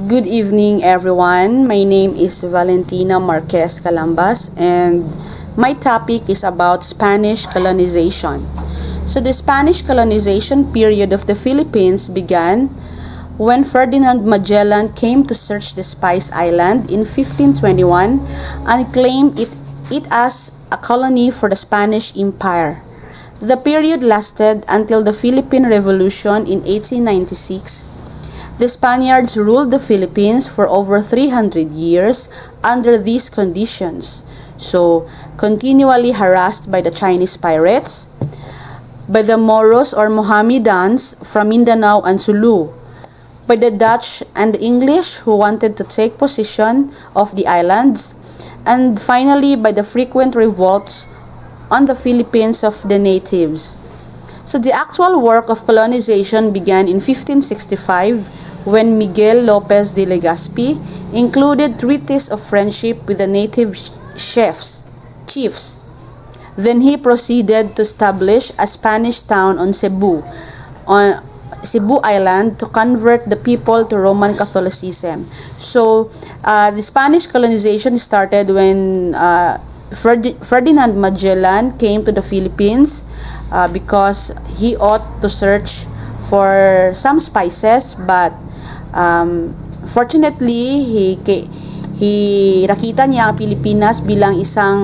Good evening, everyone. My name is Valentina Marquez Calambas, and my topic is about Spanish colonization. So, the Spanish colonization period of the Philippines began when Ferdinand Magellan came to search the Spice Island in 1521 and claimed it as a colony for the Spanish Empire. The period lasted until the Philippine Revolution in 1896. The Spaniards ruled the Philippines for over 300 years under these conditions, so continually harassed by the Chinese pirates, by the Moros or Mohammedans from Mindanao and Sulu, by the Dutch and the English who wanted to take possession of the islands, and finally by the frequent revolts on the Philippines of the natives. So the actual work of colonization began in 1565 when Miguel Lopez de Legazpi included treaties of friendship with the native chiefs. Then he proceeded to establish a Spanish town on Cebu Island to convert the people to Roman Catholicism. So the Spanish colonization started when Ferdinand Magellan came to the Philippines because he ought to search for some spices, but fortunately he nakita niya ang Pilipinas bilang isang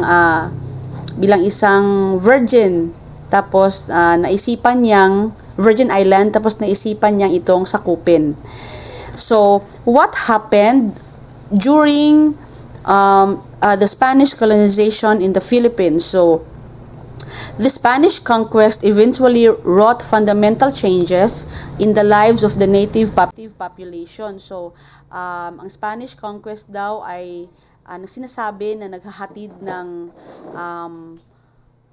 virgin, tapos naisipan niyang Virgin Island, tapos naisipan niyang itong sakupin. So what happened during the Spanish colonization in the Philippines? So the Spanish conquest eventually wrought fundamental changes in the lives of the native population. So ang Spanish conquest daw ay sinasabi na naghahatid ng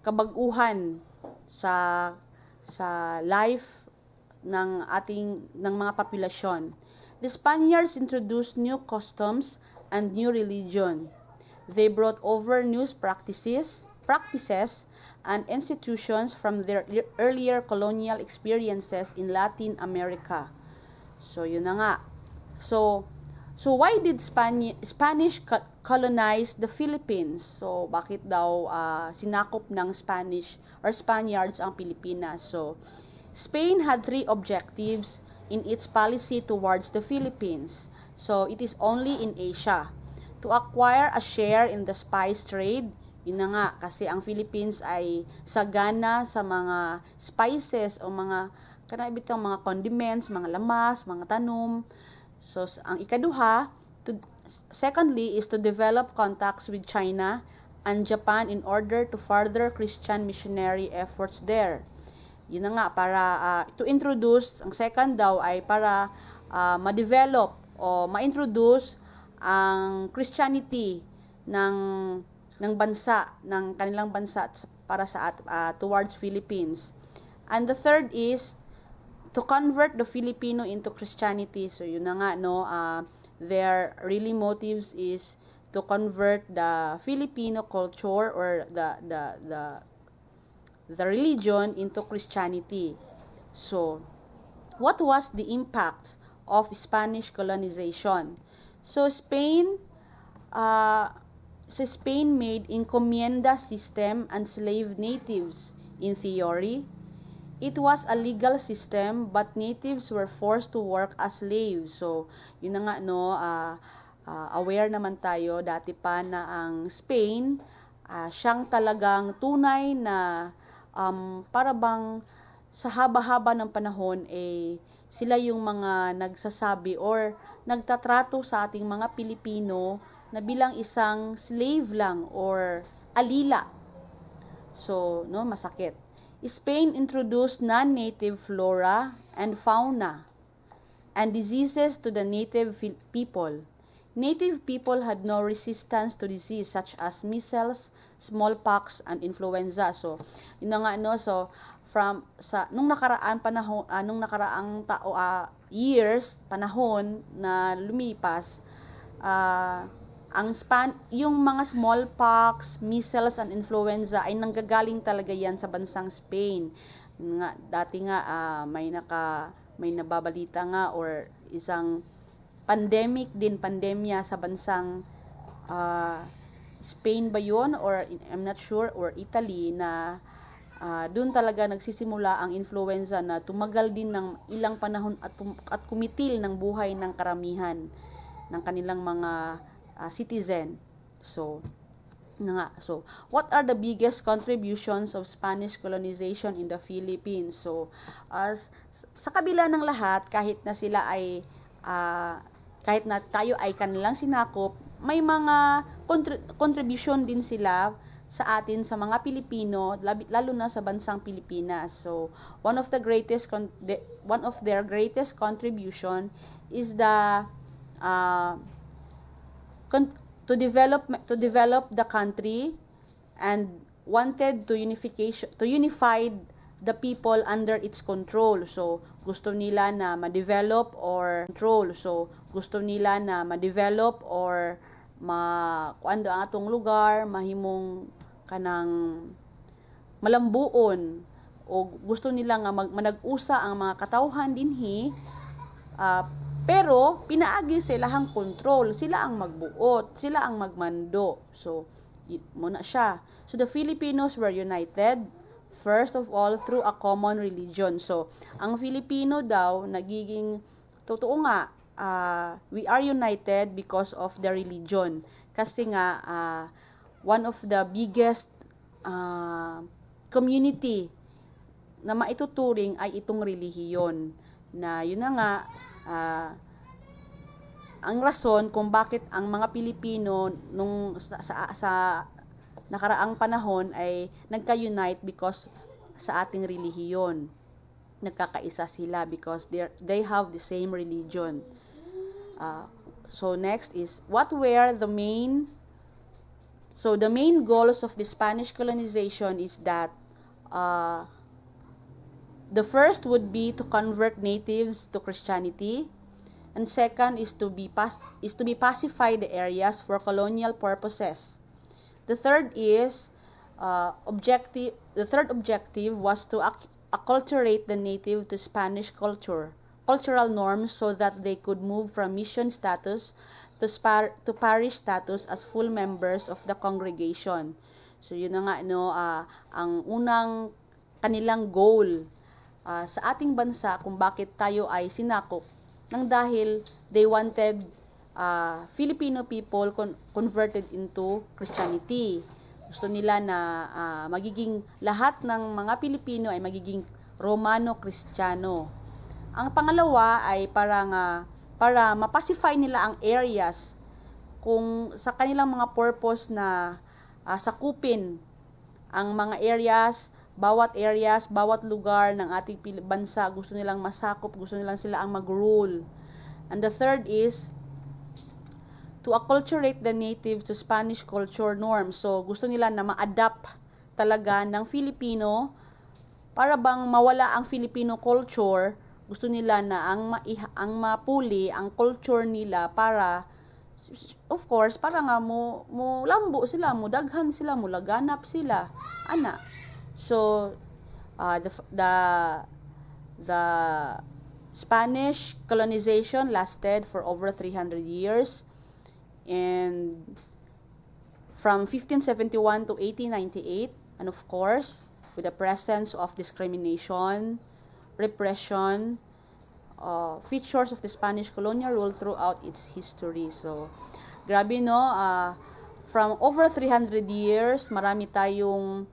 kabag-uhan sa life ng mga populasyon. The Spaniards introduced new customs and new religion. They brought over new practices and institutions from their earlier colonial experiences in Latin America. So yun na nga. So why did Spanish colonize the Philippines? So bakit daw sinakop ng Spaniards ang Pilipinas? So Spain had three objectives in its policy towards the Philippines. So it is only in Asia. To acquire a share in the spice trade. Yun na nga, kasi ang Philippines ay sagana sa mga spices o mga condiments, mga lamas, mga tanom. So ang ikaduha, secondly, is to develop contacts with China and Japan in order to further Christian missionary efforts there. Yun na nga, para to introduce, ang second daw ay para ma-develop o ma-introduce ang Christianity ng kanilang bansa para sa towards Philippines. And the third is to convert the Filipino into Christianity. So yun na nga, no, their really motives is to convert the Filipino culture or the religion into Christianity. So what was the impact of Spanish colonization? So Spain made encomienda system and enslaved natives. In theory, it was a legal system, but natives were forced to work as slaves. So yun na nga, no, aware naman tayo dati pa na ang Spain siyang talagang tunay na para bang sa haba-haba ng panahon sila yung mga nagsasabi or nagtatrato sa ating mga Pilipino na bilang isang slave lang or alila. So, no, masakit. Spain introduced non-native flora and fauna and diseases to the native people. Native people had no resistance to disease such as measles, smallpox, and influenza. So, yun na nga, no, so nung nakaraang panahon na lumipas, yung mga smallpox, measles, and influenza ay nanggagaling talaga yan sa bansang Spain. Dati nga may nababalita nga or isang pandemya sa bansang Spain ba yun, or I'm not sure, or Italy, na doon talaga nagsisimula ang influenza na tumagal din ng ilang panahon at kumitil ng buhay ng karamihan ng kanilang mga citizen. So what are the biggest contributions of Spanish colonization in the Philippines? So sa kabila ng lahat, kahit na sila ay kahit na tayo ay kanilang sinakop, may mga contribution din sila sa atin, sa mga Pilipino, lalo na sa bansang Pilipinas. So one of their greatest contribution is to develop the country, and wanted to unify the people under its control. So gusto nila na ma-develop or control. So gusto nila na ma-develop or kuan ang atong lugar mahimong kanang malambuon, o gusto nila nga manag-usa ang mga katawhan dinhi, pero pinaagi silahang control, sila ang magbuot, sila ang magmando. So muna siya. So the Filipinos were united first of all through a common religion. So ang Filipino daw nagiging totoo nga, we are united because of the religion, kasi nga one of the biggest community na maituturing ay itong relihiyon, na yun na nga ang rason kung bakit ang mga Pilipino nung sa nakaraang panahon ay nagka-unite, because sa ating relihiyon nagkakaisa sila, because they have the same religion. So next is the main goals of the Spanish colonization is that the first would be to convert natives to Christianity, and second is to pacify the areas for colonial purposes. The third objective was to acculturate the native to Spanish cultural norms, so that they could move from mission status to parish status as full members of the congregation. So yun na nga ang unang kanilang goal sa ating bansa kung bakit tayo ay sinakop, nang dahil they wanted Filipino people converted into Christianity. Gusto nila na magiging lahat ng mga Pilipino ay magiging Romano-Kristiyano. Ang pangalawa ay para mapacify nila ang areas kung sa kanilang mga purpose na sakupin ang mga bawat lugar ng ating bansa, gusto nilang masakop, gusto nilang sila ang mag-rule. And the third is to acculturate the native to Spanish culture norms. So gusto nila na ma-adapt talaga ng Filipino, para bang mawala ang Filipino culture. Gusto nila na ang mapuli ang culture nila, para of course para nga mo lambo sila, mo daghan sila, mo laganap sila ana. So the Spanish colonization lasted for over 300 years, and from 1571 to 1898, and of course with the presence of discrimination, repression, features of the Spanish colonial rule throughout its history. So grabe no, from over 300 years, marami tayong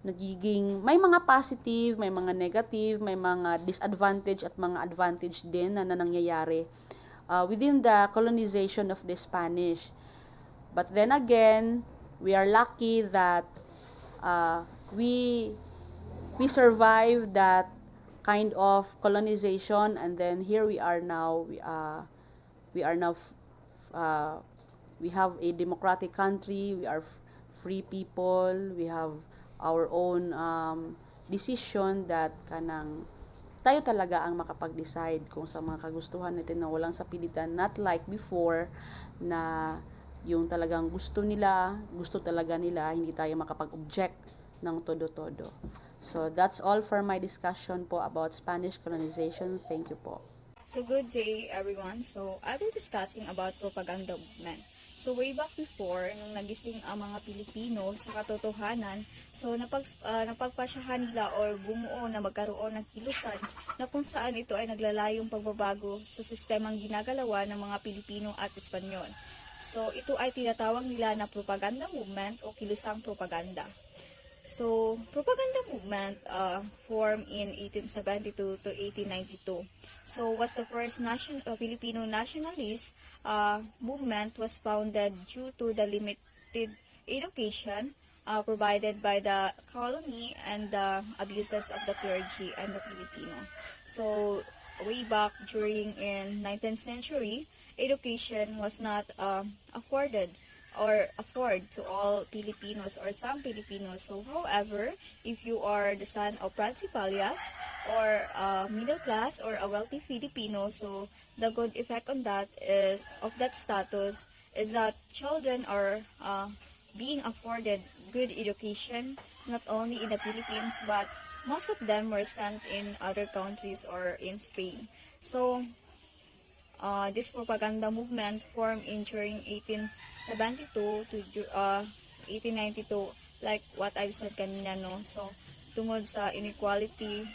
may mga positive, may mga negative, may mga disadvantage at mga advantage din na nangyayari within the colonization of the Spanish. But then again, we are lucky that we survived that kind of colonization, and then here we are now. We have a democratic country. We are free people. We have our own decision that tayo talaga ang makapag-decide kung sa mga kagustuhan natin na walang sapilitan, not like before na yung talagang gusto talaga nila, hindi tayo makapag-object ng todo-todo. So that's all for my discussion po about Spanish colonization. Thank you po. So good day everyone. So I'll be discussing about propaganda movement. So way back before, nung nagising ang mga Pilipino sa katotohanan, so napagpasyahan nila or bumuo na magkaroon ng kilusan na kung saan ito ay naglalayong pagbabago sa sistemang ginagalawa ng mga Pilipino at Espanyol. So ito ay tinatawag nila na propaganda movement o kilusang propaganda. So, propaganda movement formed in 1872 to 1892. So, was the first Filipino nationalist movement was founded due to the limited education provided by the colony and the abuses of the clergy and the Filipino. So, way back during in 19th century, education was not afforded to all Filipinos or some Filipinos. So, however, if you are the son of principalias or middle class or a wealthy Filipino, so the good effect on that is, of that status is that children are being afforded good education, not only in the Philippines, but most of them were sent in other countries or in Spain. So, this propaganda movement formed in during 1872 to 1892, like what I said kanina, no? So, tungod sa inequality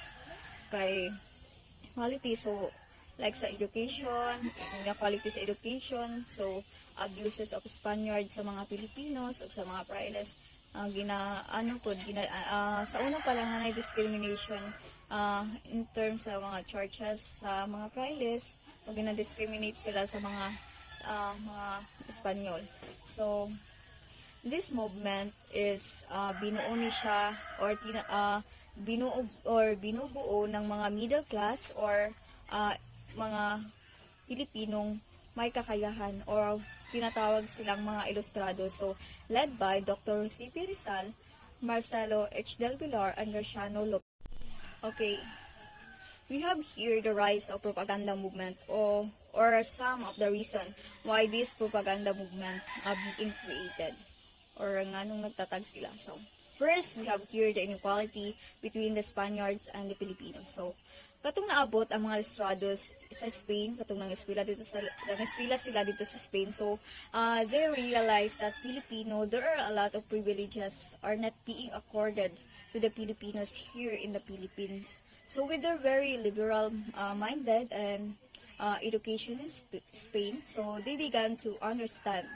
so, like sa education, inequality sa education, so, abuses of Spaniards sa mga Pilipinos o sa mga Frailes, sa una pa lang na discrimination in terms sa mga churches, sa mga Frailes, o gina-discriminate sila sa mga Espanyol. So, this movement is binuo ni siya binubuo ng mga middle class or mga Pilipinong may kakayahan or tinatawag silang mga ilustrado. So, led by Dr. C. P. Rizal, Marcelo H. Del Pilar, and Graciano Lopez. Okay. We have here the rise of propaganda movement or some of the reason why this propaganda movement are being created or nga nung nagtatag sila. So, first, we have here the inequality between the Spaniards and the Filipinos. So, katong naabot ang mga ilustrados sa Spain, katong nang-eskwela sila dito sa Spain. So, they realized that there are a lot of privileges are not being accorded to the Filipinos here in the Philippines. So with their very liberal minded and education in Spain, so they began to understand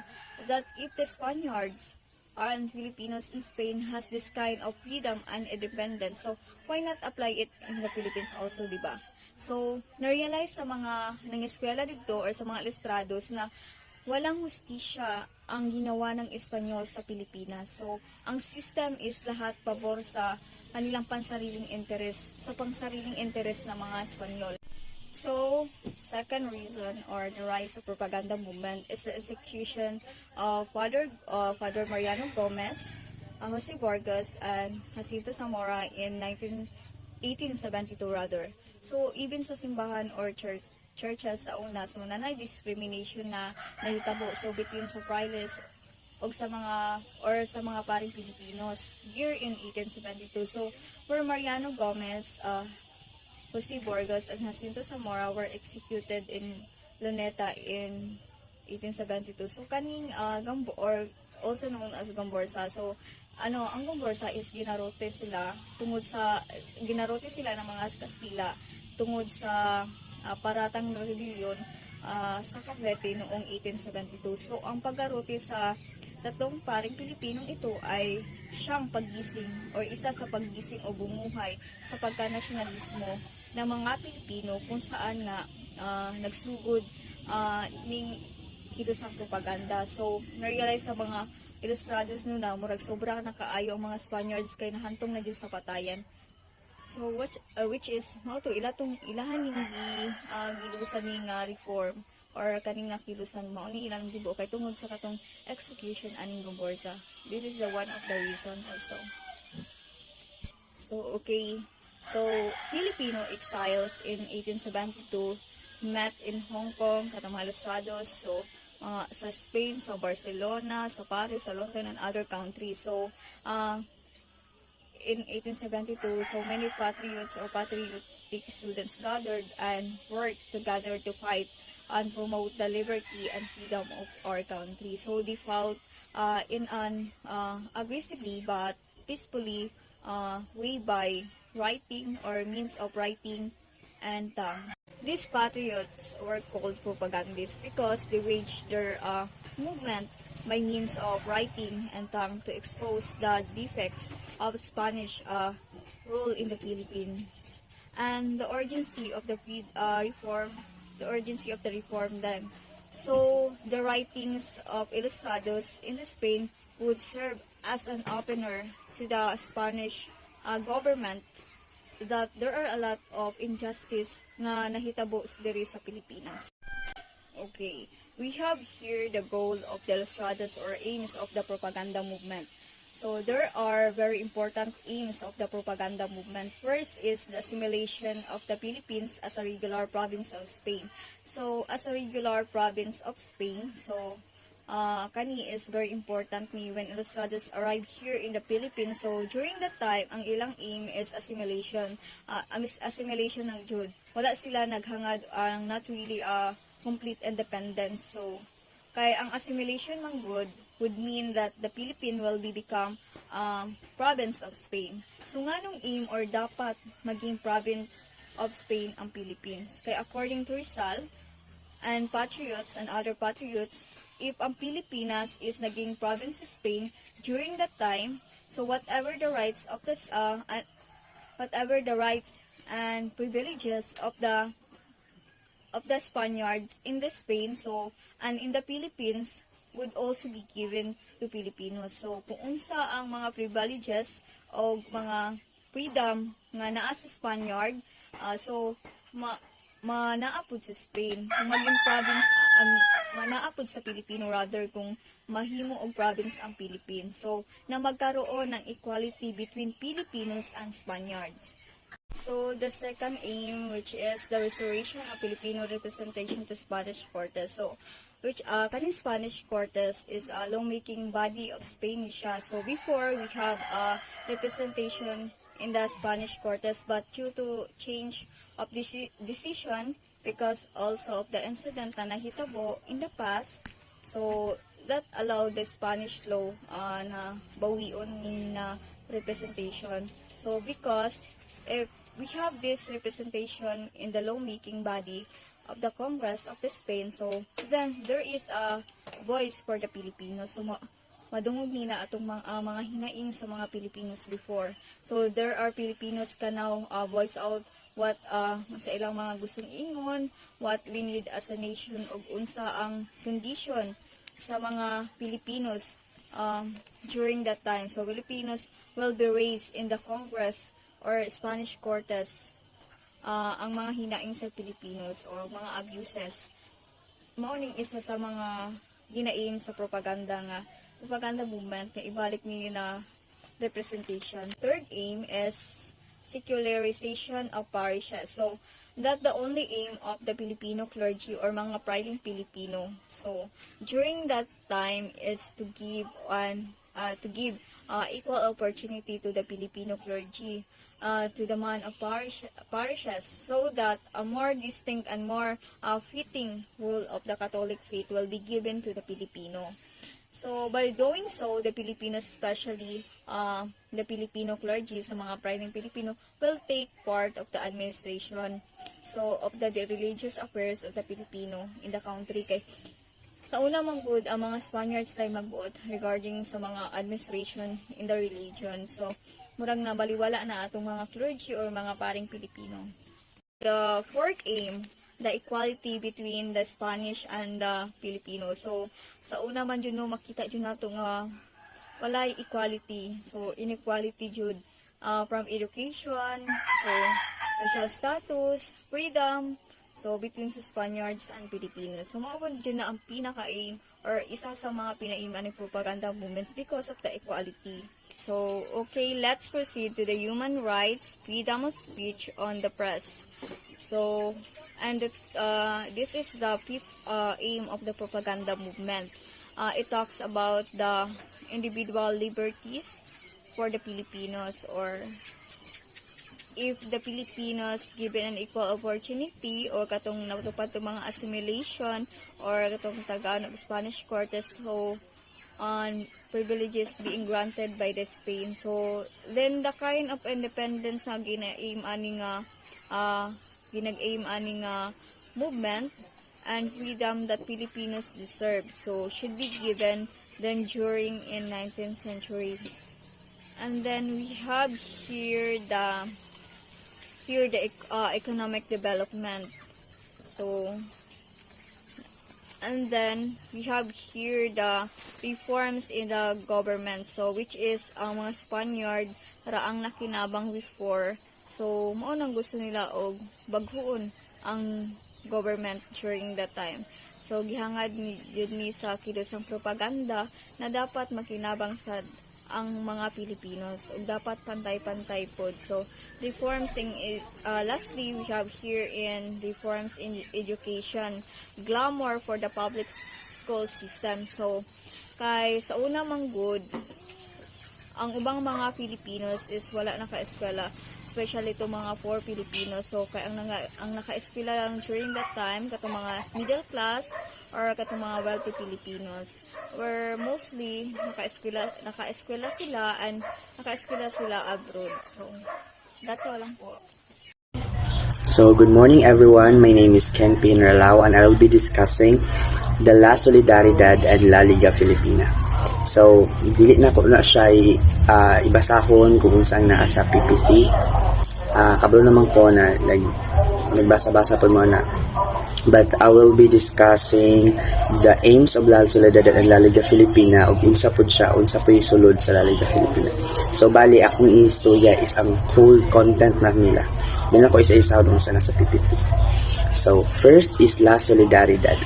that if the Spaniards and Filipinos in Spain has this kind of freedom and independence, so why not apply it in the Philippines also, diba? So, na-realize sa mga nangeskwela dito or sa mga ilustrados na walang hustisya ang ginawa ng Espanyol sa Pilipinas. So, ang system is lahat pabor sa kanilang pansariling interes, sa pansariling interes ng mga Espanyol. So, second reason or the rise of propaganda movement is the execution of Father Mariano Gomez, Jose Vargas, and Jacinto Zamora in 1872 rather. So, even sa simbahan or churches sa una, so nanay discrimination na nahitabo so between sa Frailes o sa mga paring Pilipinos here in 1872. So, for Mariano Gomez, Jose Vargas, and Jacinto Zamora were executed in Luneta in 1872. So, kaning or also known as Gamborsa. So, ang Gamborsa is ginarote sila ng mga Kastila tungod sa paratang rebellion sa Cavite noong 1872. So, ang paggarote sa tatlong paring Pilipinong ito ay siyang paggising or isa sa paggising o bumuhay sa pagka-nasyonalismo ng mga Pilipino kung saan nga nagsugod ning kilusang propaganda. So, na-realize sa mga ilustrados nuna, murag sobrang nakaayo ang mga Spaniards kay nahantong na din sa patayan. So, which is, ilahan ning gilusan ning reform or kaning nakilusan mao ni ilang gibo kay tungod sa katong execution aning Gomborza. This is the one of the reason also. So, okay. So, Filipino exiles in 1872 met in Hong Kong, katong mga ilustrados. So, sa Spain, sa Barcelona, sa Paris, sa London, and other countries. So, in 1872, so many patriots or patriotic patriotic students gathered and worked together to fight and promote the liberty and freedom of our country. So they fought in an aggressively but peacefully way by writing or means of writing and tongue. These patriots were called propagandists because they waged their movement by means of writing and tongue to expose the defects of Spanish rule in the Philippines and the urgency of the reform then. So the writings of Ilustrados in Spain would serve as an opener to the Spanish government that there are a lot of injustice na nahitabo diri sa Pilipinas. Okay, we have here the goal of the Ilustrados or aims of the propaganda movement. So there are very important aims of the propaganda movement. First is the assimilation of the Philippines as a regular province of Spain. So as a regular province of Spain, so kani is very important ni when Ilustrados arrived here in the Philippines. So during that time, ang ilang aim is assimilation. Assimilation ng Jud. Wala sila naghangad ang not really complete independence. So kay ang assimilation ng good would mean that the Philippines will become province of Spain. So nganong aim or dapat maging province of Spain ang Philippines? Kay according to Rizal and patriots and other patriots, if ang Pilipinas is naging province of Spain during that time, so whatever the rights and privileges of the Spaniards in the Spain, so and in the Philippines would also be given to Filipinos. So kung unsa ang mga privileges o mga freedom nga naa sa Spaniard, so manaapod sa Spain, kung maging province manaapod sa Pilipino rather kung mahimo og province ang Philippines. So na magkaroon ng equality between Filipinos and Spaniards. So the second aim, which is the restoration of Filipino representation to Spanish Cortes. So which kaning Spanish Cortes is a lawmaking body of Spain siya. So before we have a representation in the Spanish Cortes, but due to change of this decision because also of the incident na nahitabo in the past, so that allowed the Spanish law na bawion in representation. So because if we have this representation in the lawmaking body of the Congress of the Spain, so then there is a voice for the Filipinos. So madungog nila atong mga hinaing sa mga Filipinos before. So there are Filipinos ka now voice out what sa ilang mga gustong ingon, what we need as a nation, ug unsa ang condition sa mga Filipinos during that time. So Filipinos will be raised in the Congress or Spanish Cortes, ang mga hinaing sa Filipinos or mga abuses. Mauning isa sa mga ginaim sa propaganda movement na ibalik niyo na representation. Third aim is secularization of parishes. So that the only aim of the Filipino clergy or mga priding Filipino. So during that time is to give equal opportunity to the Filipino clergy, to the man of parishes, so that a more distinct and more fitting rule of the Catholic faith will be given to the Filipino. So by doing so, the Filipinos, especially the Filipino clergy, sa mga priding Filipino, will take part of the administration, so of the religious affairs of the Filipino in the country. Kay sa una manggod ang mga Spaniards tay magbuot regarding sa mga administration in the religion. So murang nabaliwala na atong mga clergy or mga paring Pilipino. The fourth aim, the equality between the Spanish and the Filipino. So sa una man jud no makita jud nato nga walay equality. So inequality jud from education, so social status, freedom, so between sa Spaniards and Filipinos. So mao jud na ang pinaka-aim or isa sa mga pinaim-an ng propaganda movements because of the equality. So okay, let's proceed to the human rights, freedom of speech on the press. So and this is the fifth aim of the propaganda movement. It talks about the individual liberties for the Filipinos, or if the Filipinos given an equal opportunity or katong natupad to mga assimilation or katong tagaan of Spanish Cortes, so on privileges being granted by the Spain. So then the kind of independence na gina-aim ani nga ginag-aim ani nga movement and freedom that Filipinos deserve, so should be given then during in 19th century. And then we have here the economic development. So and then we have here the reforms in the government, so which is ang mga Spaniard raang nakinabang before, so mao nang gusto nila og baghuon ang government during that time. So gihangad ni sa kilosang propaganda na dapat makinabang sa ang mga Pilipinos ug dapat pantay-pantay pod. So reforms in lastly we have here in reforms in education, glamour for the public school system. So kay sa una man good ang ubang mga Pilipinos is wala na ka-eskwela, especially to mga poor Filipinos. So kay ang naka-eskwela lang during that time katong mga middle class or katong mga wealthy Filipinos, were mostly naka-eskwela sila and naka-eskwela sila abroad. So that's all lang po. So good morning everyone, my name is Ken Pinralao and I will be discussing the La Solidaridad and La Liga Filipina. So dili na ko na siya ibasahon kung saan naa sa PPT. Kabalo naman ko na nagbasa-basa po mo na. But I will be discussing the aims of La Solidaridad and La Liga Filipina ug unsa po yung sulod sa La Liga Filipina. So bali akong istorya is ang whole content na nila. Dili ko isa-isa dun sa nasa PPT. So first is La Solidaridad.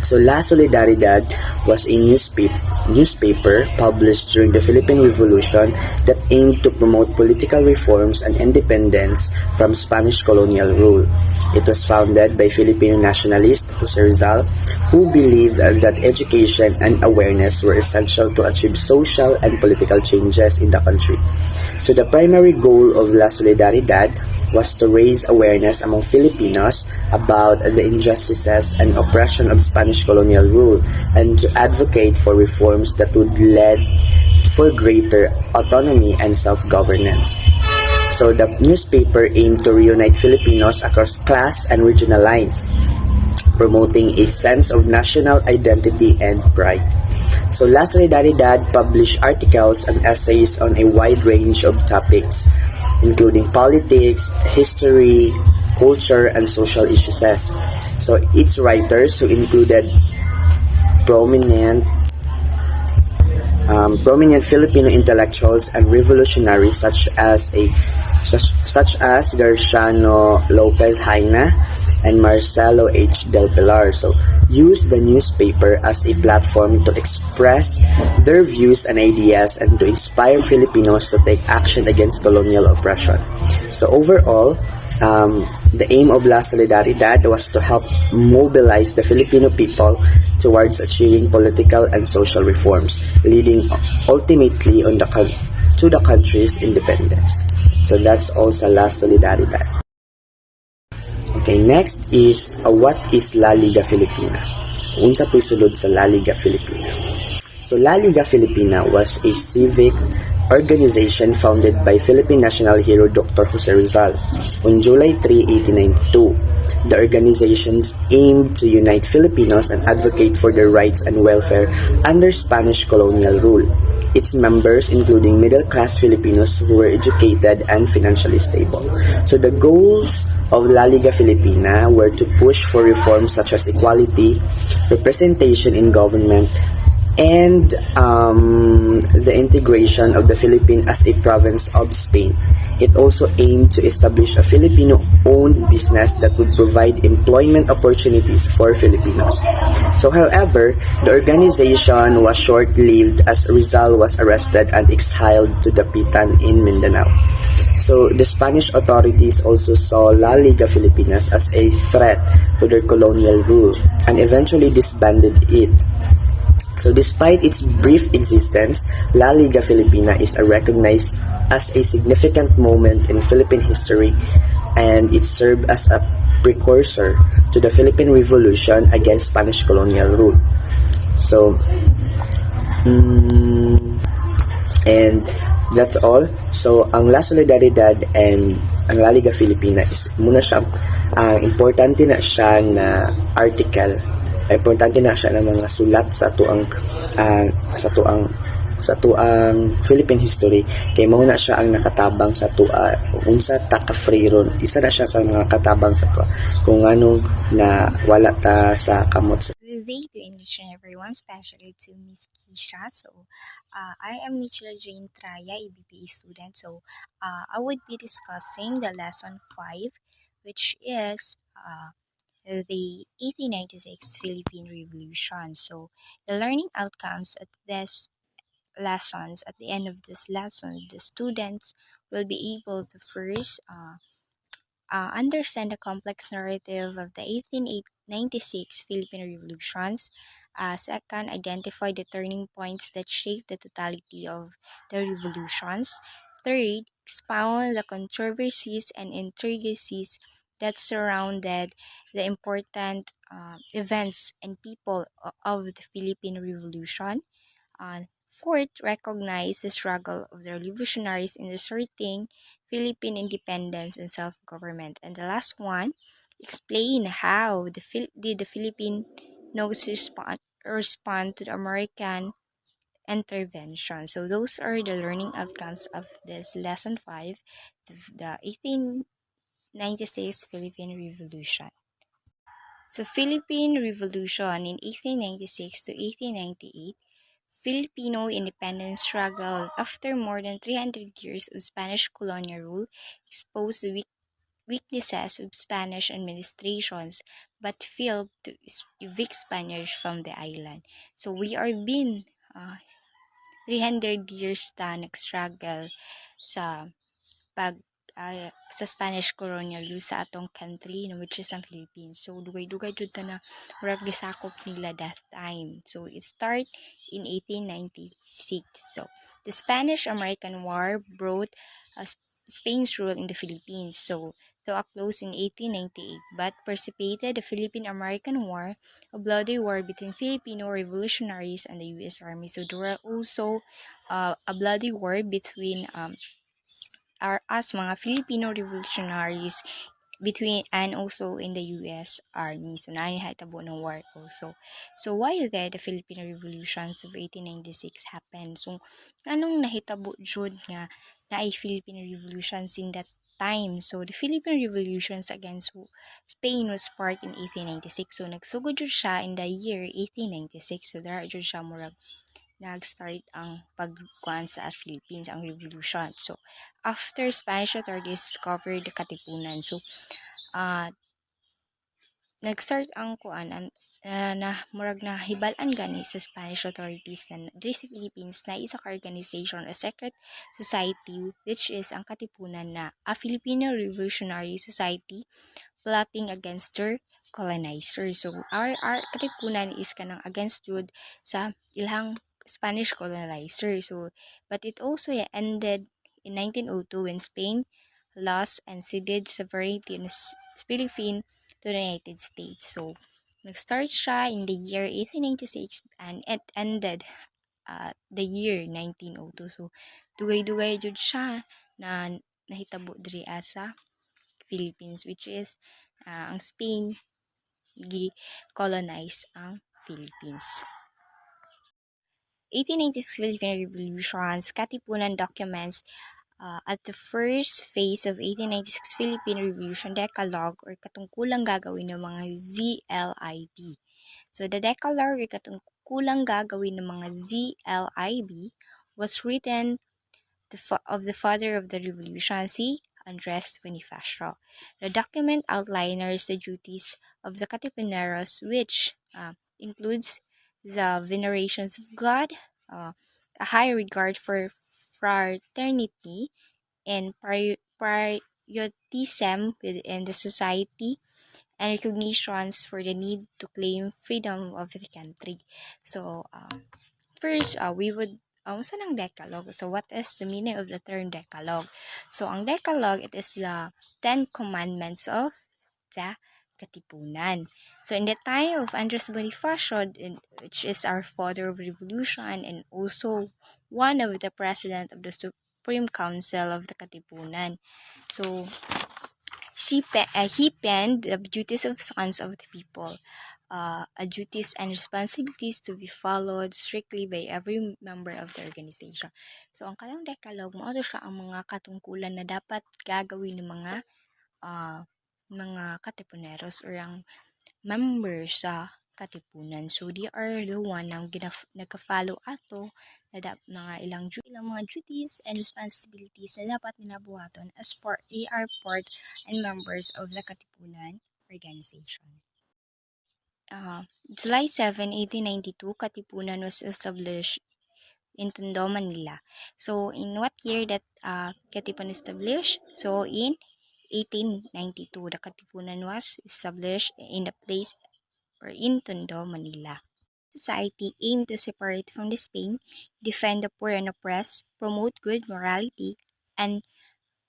So La Solidaridad was a newspaper published during the Philippine Revolution that aimed to promote political reforms and independence from Spanish colonial rule. It was founded by Filipino nationalist Jose Rizal, who believed that education and awareness were essential to achieve social and political changes in the country. So the primary goal of La Solidaridad was to raise awareness among Filipinos about the injustices and oppression of Spanish colonial rule and to advocate for reforms that would lead for greater autonomy and self-governance. So the newspaper aimed to reunite Filipinos across class and regional lines, promoting a sense of national identity and pride. So La Solidaridad published articles and essays on a wide range of topics, including politics, history, culture, and social issues. So its writers, who included prominent Filipino intellectuals and revolutionaries such as Garciano Lopez Haina and Marcelo H. Del Pilar, so used the newspaper as a platform to express their views and ideas and to inspire Filipinos to take action against colonial oppression. So overall, the aim of La Solidaridad was to help mobilize the Filipino people towards achieving political and social reforms, leading ultimately to the country's independence. So that's also La Solidaridad. Okay, next is what is La Liga Filipina? Unsa po'y sulod sa La Liga Filipina? So La Liga Filipina was a civic organization founded by Philippine national hero Dr. Jose Rizal on July 3, 1892. The organizations aimed to unite Filipinos and advocate for their rights and welfare under Spanish colonial rule. Its members including middle-class Filipinos who were educated and financially stable. So the goals of La Liga Filipina were to push for reforms such as equality, representation in government, and the integration of the Philippines as a province of Spain. It also aimed to establish a Filipino-owned business that would provide employment opportunities for Filipinos. So, however, the organization was short-lived as Rizal was arrested and exiled to Dapitan in Mindanao. So, the Spanish authorities also saw La Liga Filipinas as a threat to their colonial rule and eventually disbanded it. So despite its brief existence, La Liga Filipina is a recognized as a significant moment in Philippine history, and it served as a precursor to the Philippine Revolution against Spanish colonial rule. So, and that's all. So, ang La Solidaridad and ang La Liga Filipina is muna siya, importante na siya na article, importante na siya na mga sulat sa tuang sa tuang Philippine history, kay mao na siya ang nakatabang sa tua unsa ta ka free ron, isa na siya sa mga katabang sa tua kung anong na wala ta sa kamot sa Good day to English and everyone, especially to Miss Keisha. So, I am Nichila Jane Traya, EBPA student. So, I would be discussing the lesson 5, which is the 1896 Philippine Revolution. So, the learning outcomes at this lessons, at the end of this lesson, the students will be able to first understand the complex narrative of the 1896 Philippine revolutions. Second, identify the turning points that shaped the totality of the revolutions. Third, expound the controversies and intricacies that surrounded the important events and people of the Philippine Revolution. Fourth, recognize the struggle of the revolutionaries in asserting Philippine independence and self-government. And the last one, explain how did the Philippines respond to the American intervention. So those are the learning outcomes of this lesson 5, the 1896 Philippine Revolution. So Philippine Revolution in 1896 to 1898, Filipino independence struggle after more than 300 years of Spanish colonial rule exposed the weaknesses of Spanish administrations but failed to evict Spaniards from the island. So we are being 300 years na nag-struggle sa pag sa Spanish colonial rule sa atong country, no, which is ang Philippines. So dugay-dugay jud ta na murag gisakop nila that time. So it start in 1896. So the Spanish-American War brought Spain's rule in the Philippines. So to a close in 1898, but precipitated the Philippine-American War, a bloody war between Filipino revolutionaries and the U.S. Army. So there were also a bloody war between us mga Filipino revolutionaries between and also in the US Army. So nahitabo ng war also. So why did the Philippine revolutions of 1896 happen? So anong nahitabo jud nga na ay Philippine revolutions in that time? So the Philippine revolutions against Spain was sparked in 1896. So nagsugod jud siya in the year 1896. So dara jud siya murag nag-start ang pagkuan sa Philippines, ang revolution. So, after Spanish authorities discovered the Katipunan, so, nag-start ang kuan na murag na hibalan gani sa Spanish authorities na diri sa Philippines na isa ka organization, a secret society, which is ang Katipunan na a Filipino Revolutionary Society plotting against their colonizer. So, our Katipunan is kanang against jud sa ilang Spanish colonizer. So, but it also ended in 1902 when Spain lost and ceded sovereignty in the Philippines to the United States. So, nag-start siya in the year 1896 and it ended the year 1902. So, dugay-dugay jud siya na nahitabo diri sa Philippines, which is ang Spain gi-colonize ang Philippines. 1896 Philippine Revolutions, Katipunan documents at the first phase of 1896 Philippine Revolution Decalogue or katungkulang gagawin ng mga ZLIB. So the Decalogue or katungkulang gagawin ng mga ZLIB was written of the father of the revolution, si Andres Bonifacio. The document outlines the duties of the Katipuneros, which includes the venerations of God, a high regard for fraternity, and patriotism within the society, and recognitions for the need to claim freedom of the country. So, first, we would Unsa nang Decalogue? So what is the meaning of the term Decalogue? So ang Decalogue, it is the 10 commandments of the Katipunan. So in the time of Andres Bonifacio, which is our father of revolution and also one of the president of the Supreme Council of the Katipunan. So he penned the duties of sons of the people, duties and responsibilities to be followed strictly by every member of the organization. So, ang kalang Decalogue, mo siya ang mga katungkulan na dapat gagawin ng mga katipuneros or ang members sa katipunan. So, they are the one na nagka-follow ato na ilang mga duties and responsibilities na dapat ninabuhaton as they are part and members of the katipunan organization. July 7, 1892, Katipunan was established in Tondo, Manila. So, in what year that Katipunan established? So, in 1892, the Katipunan was established in the place or in Tondo, Manila. Society aimed to separate from the Spain, defend the poor and oppressed, promote good morality, and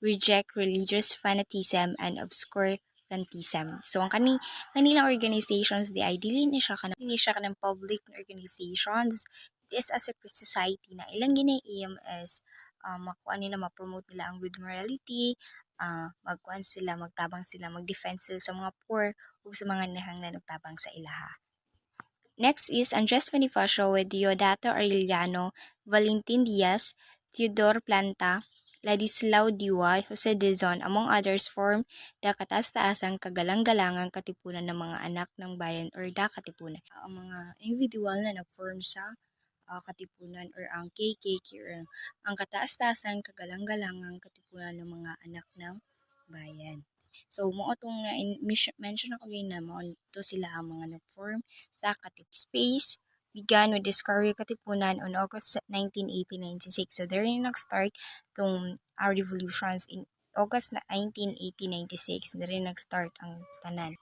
reject religious fanaticism and obscurantism. So, ang kanilang organizations, di ay dili ni siya kanang public organizations. It is a secret society na ilang gina-aim is makuha nila, ma-promote nila ang good morality, magtabang sila, mag-defend sila sa mga poor o sa mga nahanglan tabang sa ilaha. Next is Andres Bonifacio with Diodato Arellano, Valentin Diaz, Theodore Planta, Ladislao Diwa, Jose Dizon, among others, form the kataas-taasang kagalang-galangang katipunan ng mga anak ng bayan or the katipunan. Ang mga individual na nag-form sa katipunan or ang KKK or ang kataas-taasang kagalang-galangang katipunan ng mga anak ng bayan. So, mo itong mention ako ngayon na mo ito sila ang mga nag-form sa Katip Space began with Discovery Katipunan on August 19, 1896. So, there yung nag-start itong our revolutions in August 19, 1896. There yung nag-start ang tanan.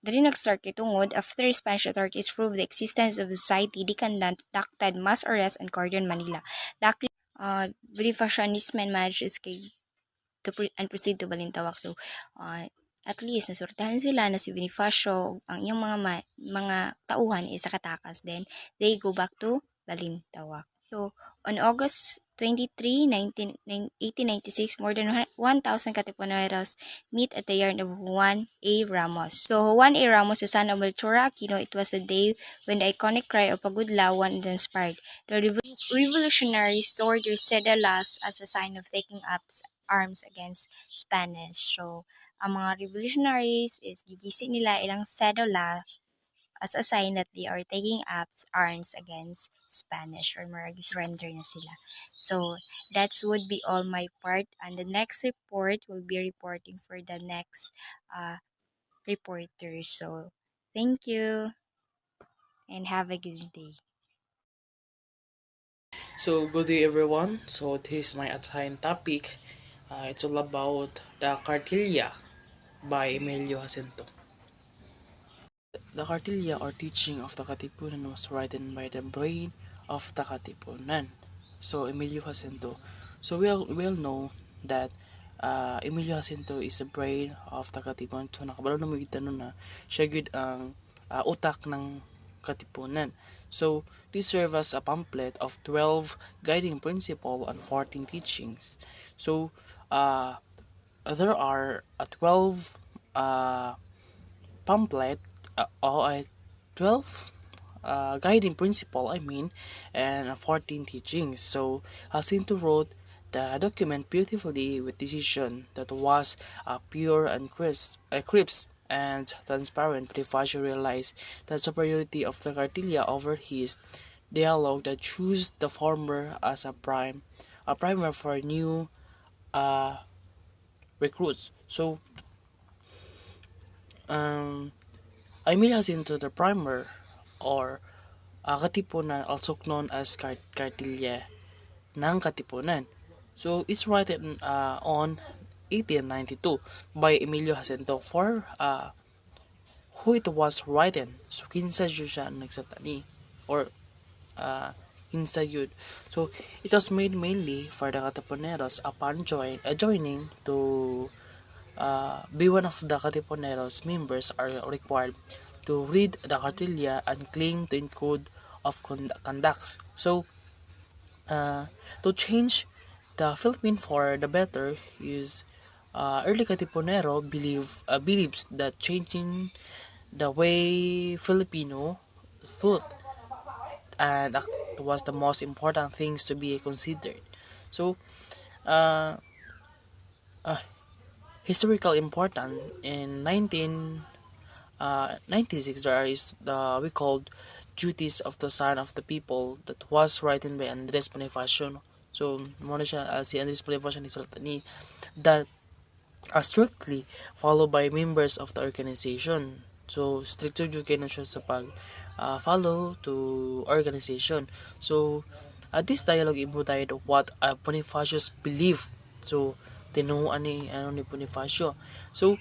Dari nag-start kitungod after Spanish authorities proved the existence of the society, they conducted mass arrests and cordon Manila. Luckily, Bonifacianism and managed to escape and proceed to Balintawak. So, at least nasurtahan sila na si Bonifacio, ang iyang mga tauhan is sa Katakas. Then, they go back to Balintawak. So, on August 23, 1896, more than 1,000 Katipuneros meet at the yard of Juan A. Ramos. So, Juan A. Ramos, the son of Melchora Aquino, it was a day when the iconic cry of Pagudlawan was inspired. The revolutionaries stored their cedullas as a sign of taking up arms against Spanish. So, ang mga revolutionaries is gigising nila ilang cedula as a sign that they are taking up arms against Spanish or mag-surrender na sila. So, that would be all my part. And the next report will be reporting for the next reporter. So, thank you and have a good day. So, good day everyone. So, this is my assigned topic. It's all about the Cartilla by Emilio Jacinto. The Cartilla or teaching of the Katipunan was written by the brain of the Katipunan. So, Emilio Jacinto. So, we all know that Emilio Jacinto is the brain of the Katipunan. So, nakabalo na mga tanong na siya gud ang utak ng Katipunan. So, this serves as a pamphlet of 12 guiding principles and 14 teachings. So, there are 12 pamphlet or 12 guiding principle and 14 teachings. So Jacinto wrote the document beautifully with decision that was pure and crisp and transparent. Bonifacio realized the superiority of the Cartilla over his dialogue that chose the former as a primer for new recruits. So Emilio Jacinto the primer or Katipunan, also known as Cartilla ng Katipunan. So, it's written on 1892 by Emilio Jacinto for who it was written. So, kinsa siya nagsatani or Insayud. So it was made mainly for the Katipuneros upon joining to be one of the Katipuneros members are required to read the cartilla and cling to a code of conducts. So to change the Philippine for the better is early Katipunero believes that changing the way Filipino thought and act was the most important things to be considered. So, uh, historical important in 1996 there is the we called duties of the son of the people that was written by Andres Bonifacio. So, muna siya, si Andres Bonifacio ni ni that are strictly followed by members of the organization. So, stricto jud kayo na siya sa pag follow to organization. So, this dialogue embodied what Bonifacio's believed. So, tinuan ni ni Bonifacio. So,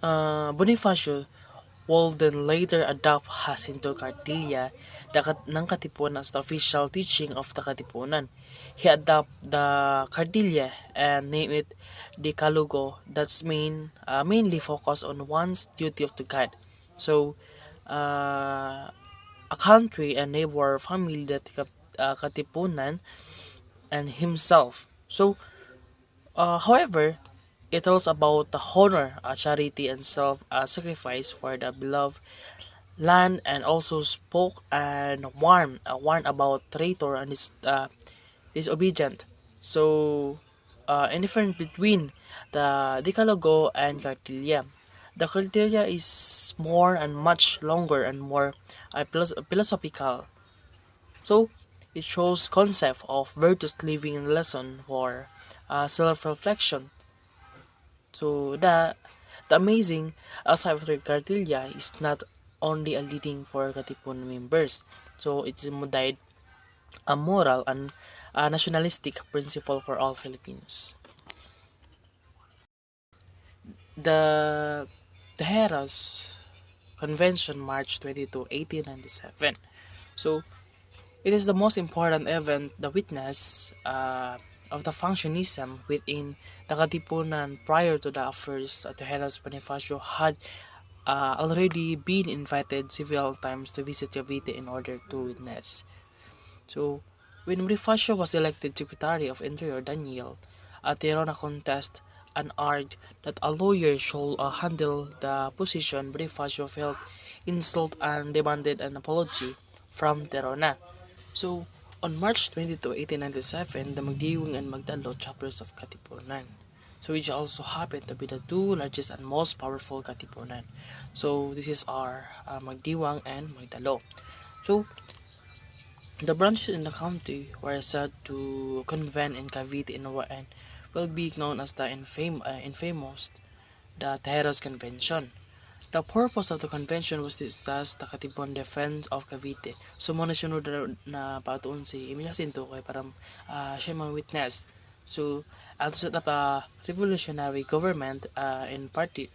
Bonifacio will then later adopt Jacinto Cardilla ng Katipunan as the official teaching of the Katipunan. He adopt the Cardilla and name it Decalogo that's mainly focus on one's duty of the God. So, a country and neighbor family that Katipunan and himself. So, however, it tells about the honor, charity, and self-sacrifice for the beloved land, and also spoke and warned about traitor and disobedient. So, indifferent between the Decalogo and Cartilla. The Cartilla is more and much longer and more philosophical. So, it shows concept of virtuous living and lesson for self-reflection. So, the amazing aside of the Cartilla is not only a leading for Katipon members. So, it's embodied a moral and a nationalistic principle for all Filipinos. The Tejeros Convention, March 22, 1897. So, it is the most important event the witness of the functionism within the Katipunan prior to the affairs of Tejeros Bonifacio had already been invited several times to visit Cavite in order to witness. So, when Bonifacio was elected Secretary of Interior Daniel, Tirona contest and argued that a lawyer should handle the position. Bonifacio felt insult and demanded an apology from Tirona. So, on March 22, 1897, the Magdiwang and Magdalo chapters of Katipunan. So, which also happened to be the two largest and most powerful Katipunan. So, this is our Magdiwang and Magdalo. So, the branches in the county were said to convene in Cavite and will be known as the infamous the Tejeros Convention. The purpose of the convention was to discuss the Katibon defense of Cavite. So, muna siya na patuon si Emilio Jacinto kay para siya witness. So, to set up a revolutionary government in part to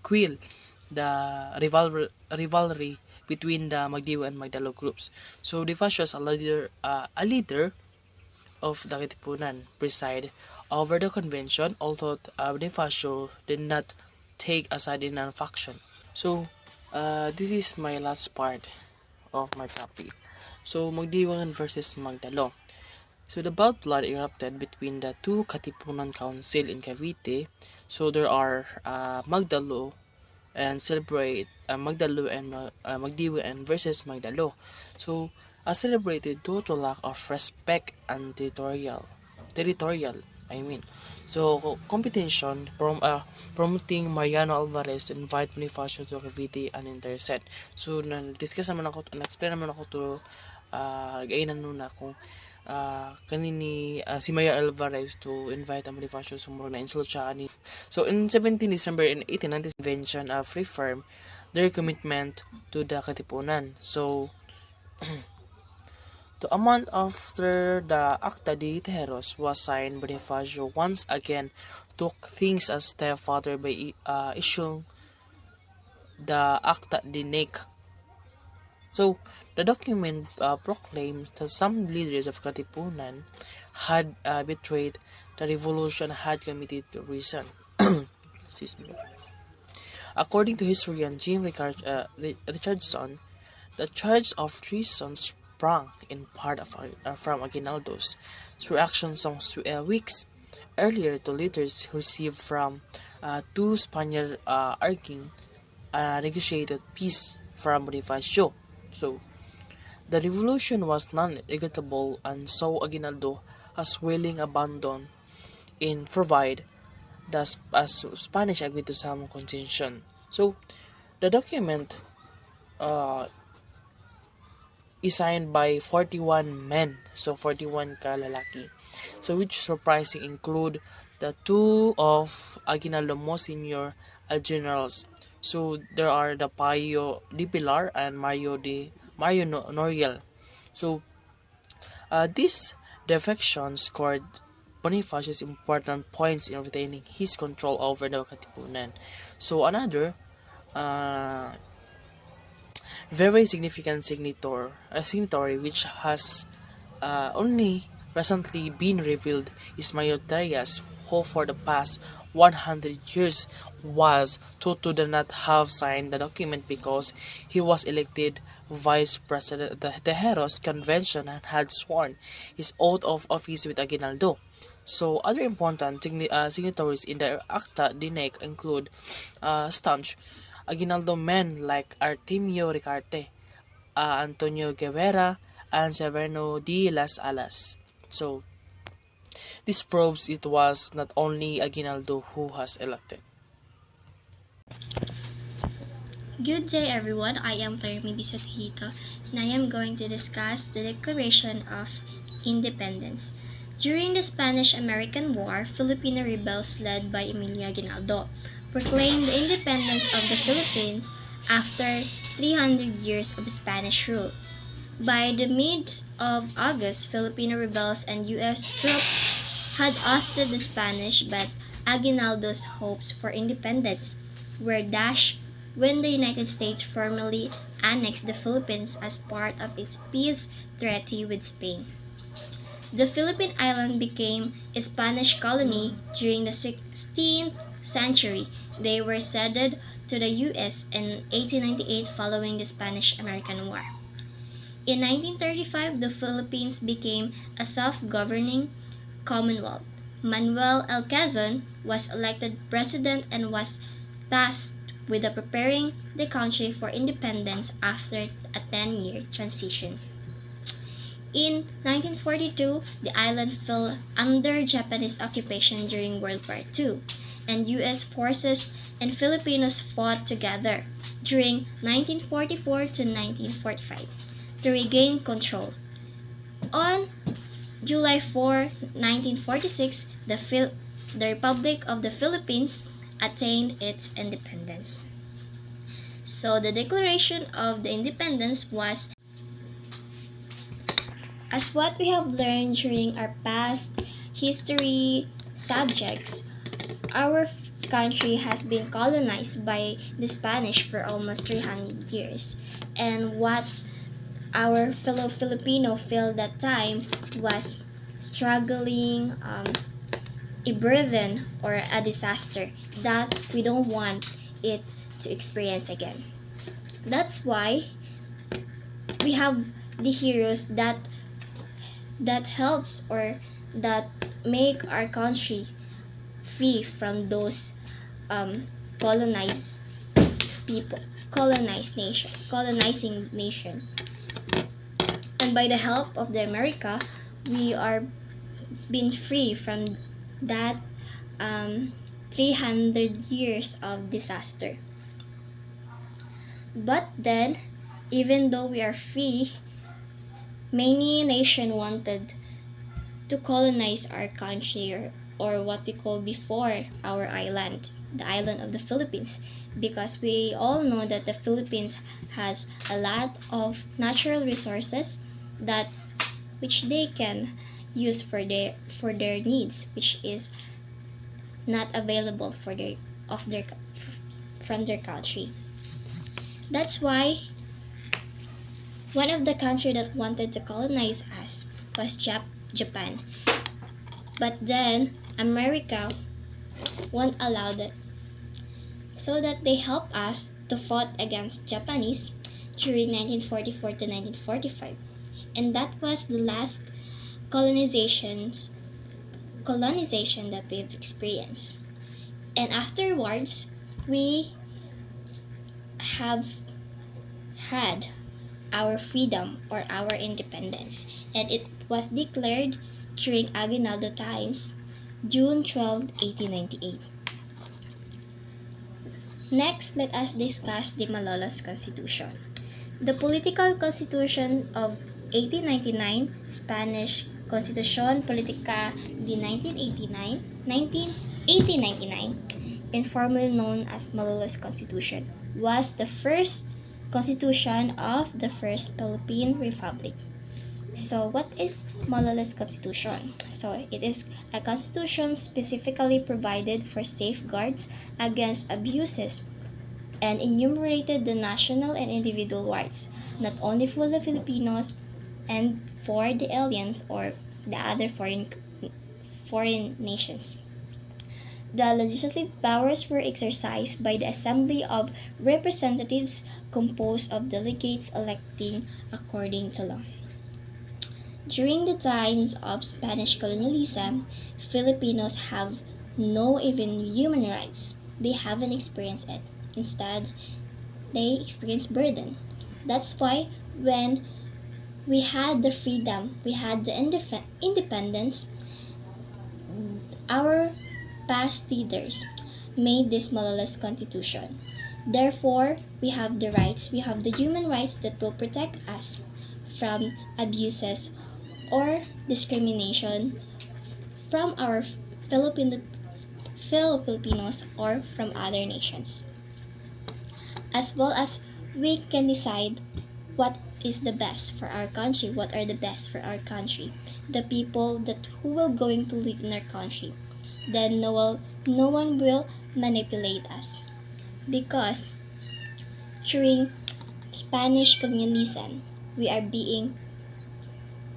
quell the rivalry between the Magdiwa and Magdalo groups. So, Bonifacio as a leader of the Katipunan preside over the convention, although Bonifacio did not take a side in a faction. So, this is my last part of my topic. So, Magdiwang versus Magdalo. So, the bad blood erupted between the two Katipunan Council in Cavite. So, there are Magdalo and celebrate Magdalo and Magdiwa and versus Magdalo. So, celebrated due to lack of respect and territorial. I mean, so competition from promoting Mariano Alvarez to invite Bonifacio to Cavite and intercept. So, na-discuss naman ako, na-explain naman ako to gainan nuna kung kanini si Mayor Alvarez to invite ang Bonifacio sumurong na insult siya ani. So in 17 December in 1890 convention reaffirmed their commitment to the Katipunan. So a month after the Acta de Tejeros was signed, Bonifacio once again took things a step further by issuing the Acta de Nec. So, The document proclaims that some leaders of Katipunan had betrayed the revolution and had committed treason. Excuse me. According to historian Richardson, the charge of treason sprang in part from Aguinaldo's reaction some weeks earlier to letters received from two Spaniards arguing a negotiated peace from Bonifacio. So, the revolution was non-negotiable and so Aguinaldo has willing abandon in provide the Spanish agreed to some concession. So, the document uh, is signed by 41 men, so 41 kalalaki. So which surprising include the two of Aguinaldo most senior generals. So there are the Payo de Pilar and Mario Noriel. So this defection scored Bonifacio's important points in retaining his control over the Katipunan. So another uh, very significant signatory which has only recently been revealed is Mayoteas, who for the past 100 years was thought to not have signed the document because he was elected vice president at the Tejeros convention and had sworn his oath of office with Aguinaldo. So other important signatories in the Acta Dinec include staunch Aguinaldo men like Artemio Ricarte, Antonio Guevara, and Severino de las Alas. So this proves it was not only Aguinaldo who was elected. Good day everyone, I am Clarimi Bisatuhito and I am going to discuss the Declaration of Independence. During the Spanish-American War, Filipino rebels led by Emilio Aguinaldo proclaimed the independence of the Philippines after 300 years of Spanish rule. By the mid of August, Filipino rebels and U.S. troops had ousted the Spanish, but Aguinaldo's hopes for independence were dashed when the United States formally annexed the Philippines as part of its peace treaty with Spain. The Philippine island became a Spanish colony during the 16th century. They were ceded to the U.S. in 1898 following the Spanish-American War. In 1935, the Philippines became a self-governing commonwealth. Manuel L. Quezon was elected president and was tasked with preparing the country for independence after a 10-year transition. In 1942, the island fell under Japanese occupation during World War II, and U.S. forces and Filipinos fought together during 1944 to 1945 to regain control. On July 4, 1946, the Republic of the Philippines attained its independence. So the Declaration of the Independence was, as what we have learned during our past history subjects, our country has been colonized by the Spanish for almost 300 years. And what our fellow Filipino felt that time was struggling, a burden or a disaster that we don't want it to experience again. That's why we have the heroes that helps or that make our country free from those colonized people, colonizing nation. And by the help of the America, we are being free from that 300 years of disaster. But then, even though we are free, many nations wanted to colonize our country, or what we call before our island, the island of the Philippines, because we all know that the Philippines has a lot of natural resources that which they can use for their needs, which is not available for their of their from their country. That's why One of the countries that wanted to colonize us was Japan. But then America won't allow that, so that they helped us to fight against Japanese during 1944 to 1945. And that was the last colonization that we've experienced. And afterwards, we have had our freedom or our independence, and it was declared during Aguinaldo times, June 12, 1898. Next, let us discuss the Malolos Constitution. The political constitution of 1899, Spanish Constitución Política de 1899, informally known as Malolos Constitution, was the first constitution of the first Philippine Republic. So, what is Malolos Constitution? So, it is a constitution specifically provided for safeguards against abuses and enumerated the national and individual rights, not only for the Filipinos and for the aliens or the other foreign nations. The legislative powers were exercised by the Assembly of Representatives composed of delegates electing according to law. During the times of Spanish colonialism, Filipinos have no even human rights. They haven't experienced it. Instead, they experience burden. That's why when we had the freedom, we had the independence, our past leaders made this Malolos Constitution. Therefore, we have the rights, we have the human rights that will protect us from abuses or discrimination from our Filipinos or from other nations. As well as we can decide what is the best for our country, what are the best for our country, the people that who will going to live in our country. Then no one will manipulate us, because during Spanish colonialism we are being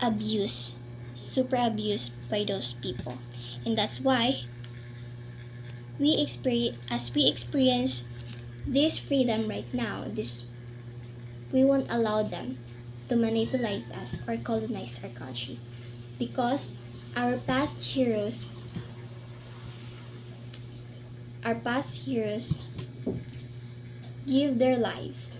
abused, super abused by those people, and that's why we experience this freedom right now. We won't allow them to manipulate us or colonize our country, because our past heroes give their lives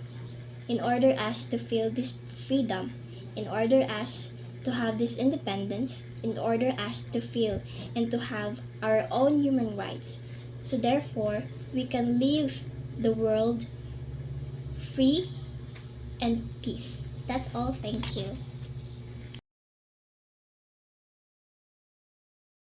in order us to feel this freedom, in order us to have this independence, in order us to feel and to have our own human rights. So therefore, we can live the world free and peace. That's all. Thank you.